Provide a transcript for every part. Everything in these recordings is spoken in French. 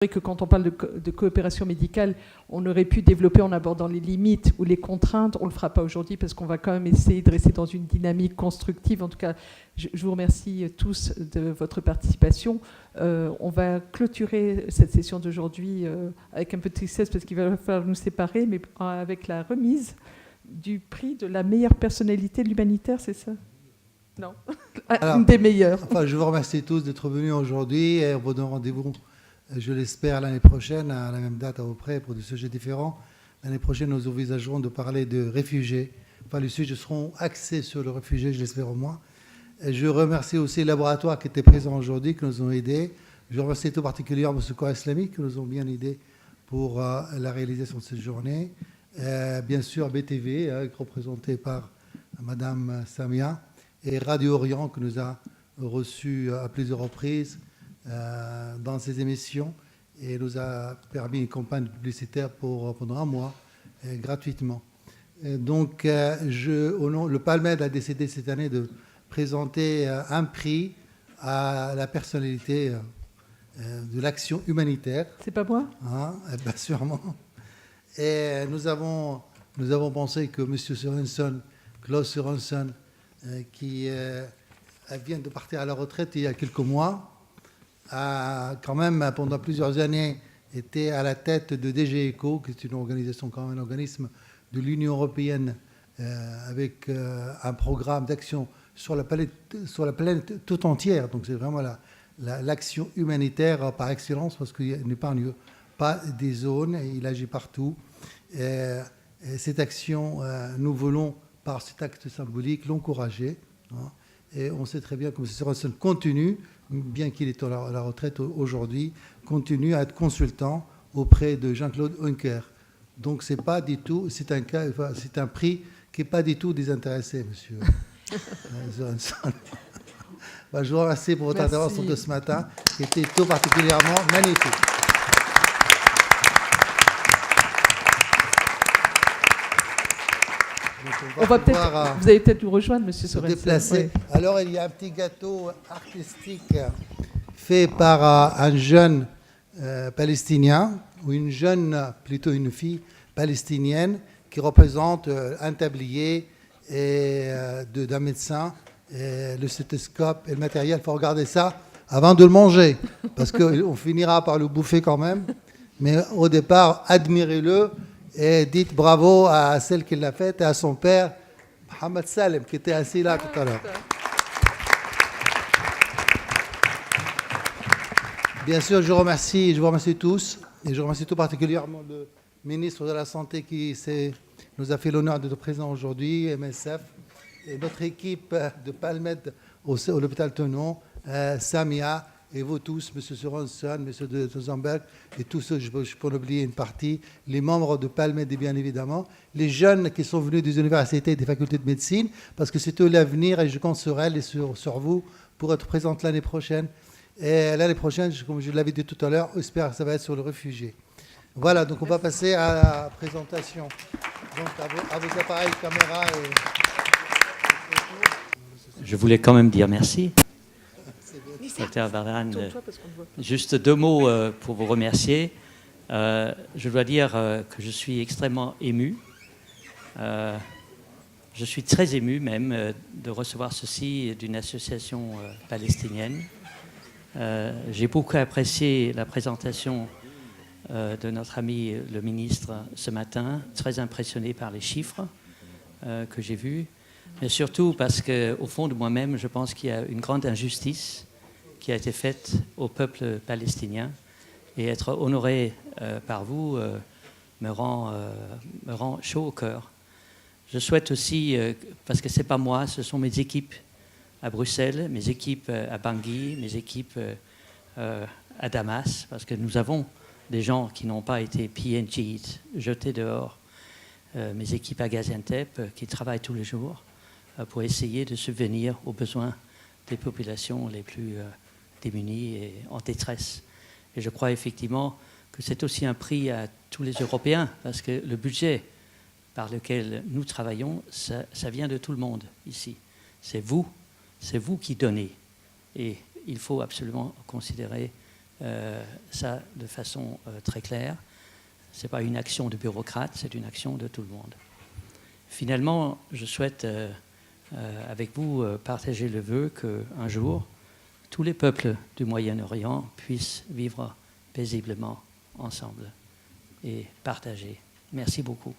que quand on parle de coopération médicale, on aurait pu développer en abordant les limites ou les contraintes. On ne le fera pas aujourd'hui parce qu'on va quand même essayer de rester dans une dynamique constructive. En tout cas, je vous remercie tous de votre participation. On va clôturer cette session d'aujourd'hui avec un peu de tristesse parce qu'il va falloir nous séparer, mais avec la remise du prix de la meilleure personnalité de l'humanitaire, c'est ça ? Non. Alors, une des meilleures. Enfin, je vous remercie tous d'être venus aujourd'hui et on vous donne rendez-vous, je l'espère, l'année prochaine, à la même date à peu près, pour des sujets différents. L'année prochaine, nous envisagerons de parler de réfugiés. Enfin, les sujets seront axés sur le réfugié, je l'espère au moins. Et je remercie aussi les laboratoires qui étaient présents aujourd'hui, qui nous ont aidés. Je remercie tout particulièrement M. Corps Islamique, qui nous ont bien aidés pour la réalisation de cette journée. Bien sûr, BTV, représenté par Mme Samia, et Radio Orient, qui nous a reçus à plusieurs reprises dans ses émissions et nous a permis une campagne publicitaire pendant un mois gratuitement. Donc, le PALMED a décidé cette année de présenter un prix à la personnalité de l'action humanitaire. C'est pas moi ? Ben, sûrement. Et nous avons pensé que M. Sorensen, Klaus Sorensen, qui vient de partir à la retraite il y a quelques mois, a quand même, pendant plusieurs années, été à la tête de DG ECO, qui est une organisation, quand même un organisme de l'Union européenne, avec un programme d'action sur la planète tout entière. Donc c'est vraiment l'action humanitaire par excellence, parce qu'il n'épargne pas des zones, et il agit partout. Et cette action, nous voulons, par cet acte symbolique, l'encourager. Et on sait très bien que M. Sorensen continue, bien qu'il est à la retraite aujourd'hui, continue à être consultant auprès de Jean-Claude Juncker. Donc c'est pas du tout, c'est un prix qui n'est pas du tout désintéressé, M. Sorensen. Je vous remercie pour votre intervention de ce matin, qui était tout particulièrement magnifique. Vous allez peut-être nous rejoindre, M. Sorensen. Oui. Alors, il y a un petit gâteau artistique fait par un jeune palestinien, ou une jeune, plutôt une fille palestinienne, qui représente un tablier d'un médecin, et le stéthoscope et le matériel. Il faut regarder ça avant de le manger, parce qu'on finira par le bouffer quand même. Mais au départ, admirez-le. Et dites bravo à celle qui l'a faite et à son père, Mohamed Salem, qui était assis là tout à l'heure. Bien sûr, je vous remercie tous. Et je remercie tout particulièrement le ministre de la Santé qui nous a fait l'honneur d'être présent aujourd'hui, MSF, et notre équipe de PALMED au l'hôpital Tenon, Samia, et vous tous, M. Sorensen, M. de Zamberg, et tous ceux, je peux en oublier une partie, les membres de PALMED, bien évidemment, les jeunes qui sont venus des universités et des facultés de médecine, parce que c'est eux l'avenir, et je compte sur elles et sur vous pour être présente l'année prochaine. Et l'année prochaine, comme je l'avais dit tout à l'heure, j'espère que ça va être sur le réfugié. Voilà, donc on va passer à la présentation. Donc à vos appareils caméra. Je voulais quand même dire merci. Dr. Barhan, juste 2 mots pour vous remercier. Je dois dire que je suis extrêmement ému. Je suis très ému même de recevoir ceci d'une association palestinienne. J'ai beaucoup apprécié la présentation de notre ami le ministre ce matin, très impressionné par les chiffres que j'ai vus, mais surtout parce qu'au fond de moi-même, je pense qu'il y a une grande injustice qui a été faite au peuple palestinien, et être honoré par vous me rend chaud au cœur. Je souhaite aussi, parce que ce n'est pas moi, ce sont mes équipes à Bruxelles, mes équipes à Bangui, mes équipes à Damas, parce que nous avons des gens qui n'ont pas été PNG, jetés dehors, mes équipes à Gaziantep qui travaillent tous les jours pour essayer de subvenir aux besoins des populations les plus démunies et en détresse. Et je crois effectivement que c'est aussi un prix à tous les Européens, parce que le budget par lequel nous travaillons, ça vient de tout le monde ici. C'est vous qui donnez. Et il faut absolument considérer ça de façon très claire. Ce n'est pas une action de bureaucrate, c'est une action de tout le monde. Finalement, je souhaite avec vous partager le vœu qu'un jour, tous les peuples du Moyen-Orient puissent vivre paisiblement ensemble et partager. Merci beaucoup.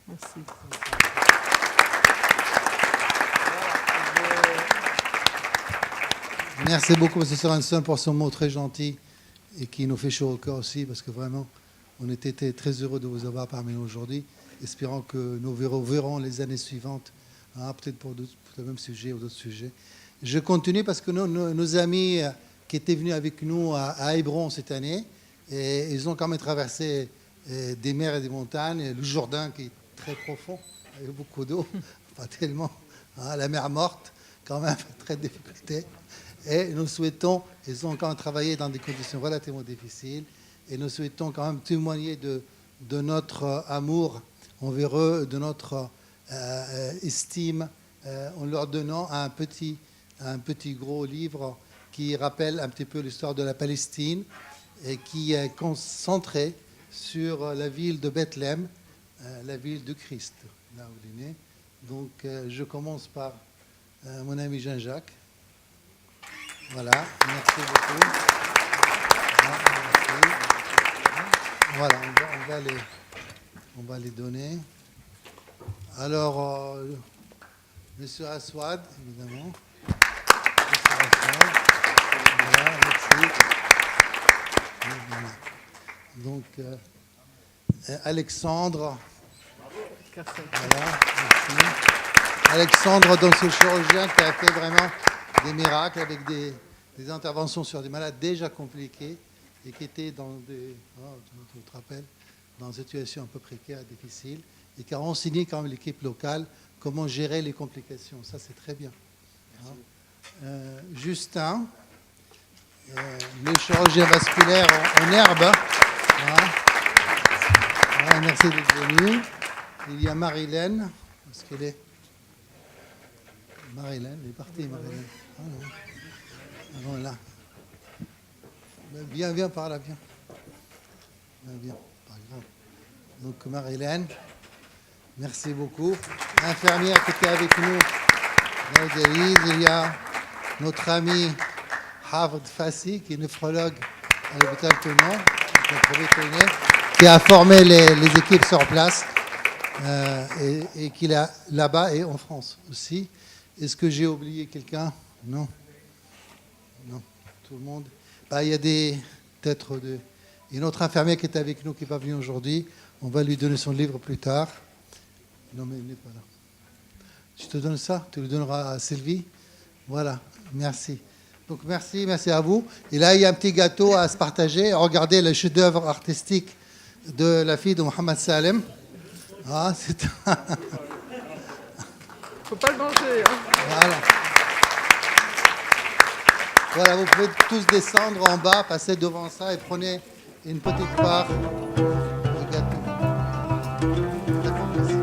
Merci. Merci beaucoup, M. Sorensen, pour ce mot très gentil et qui nous fait chaud au cœur aussi, parce que vraiment, on était très heureux de vous avoir parmi nous aujourd'hui, espérant que nous verrons les années suivantes, hein, peut-être pour le même sujet ou d'autres sujets. Je continue parce que nos amis qui étaient venus avec nous à Hébron cette année, et ils ont quand même traversé des mers et des montagnes, le Jourdain qui est très profond, avec beaucoup d'eau, pas tellement, hein, la mer morte, quand même, très difficulté. Et nous souhaitons, ils ont quand même travaillé dans des conditions relativement difficiles, et nous souhaitons quand même témoigner de notre amour envers eux, de notre estime, en leur donnant un petit gros livre qui rappelle un petit peu l'histoire de la Palestine et qui est concentré sur la ville de Bethléem, la ville de Christ, là où il est né. Donc je commence par mon ami Jean-Jacques. Voilà, merci beaucoup. Voilà, on va les donner. Alors, Monsieur Aswad, évidemment. Monsieur Aswad. Voilà, merci. Voilà. Donc, Alexandre. Voilà, merci. Alexandre, donc ce chirurgien qui a fait vraiment des miracles avec des interventions sur des malades déjà compliqués et qui étaient dans tu te rappelles, dans une situation un peu précaire et difficile, et qui a renseigné quand même l'équipe locale comment gérer les complications. Ça, c'est très bien. Hein. Justin, le chirurgien vasculaire en herbe. Hein. Voilà, merci d'être venu. Il y a Marilène. Est-ce qu'elle est Marilène, elle est partie, Marilène. Ah, non. Voilà. Viens par là, viens. Viens, pas grave. Donc, Marilène, merci beaucoup. Infirmière qui était avec nous dans le dialyse. Il y a notre ami Hafd Fassi, qui est néphrologue à l'hôpital Tonon, qui a formé les équipes sur place et qui est là-bas et en France aussi. Est-ce que j'ai oublié quelqu'un? Non. Non, tout le monde. Il y a peut-être une autre infirmière qui est avec nous, qui n'est pas venue aujourd'hui. On va lui donner son livre plus tard. Non, mais il n'est pas là. Je te donne ça, tu le donneras à Sylvie. Voilà, merci. Donc merci à vous. Et là, il y a un petit gâteau à se partager. Regardez le chef-d'œuvre artistique de la fille de Mohamed Salem. Ah, c'est... Faut pas le manger. Hein. Voilà. Voilà, vous pouvez tous descendre en bas, passer devant ça et prenez une petite part de gâteau. D'accord, merci.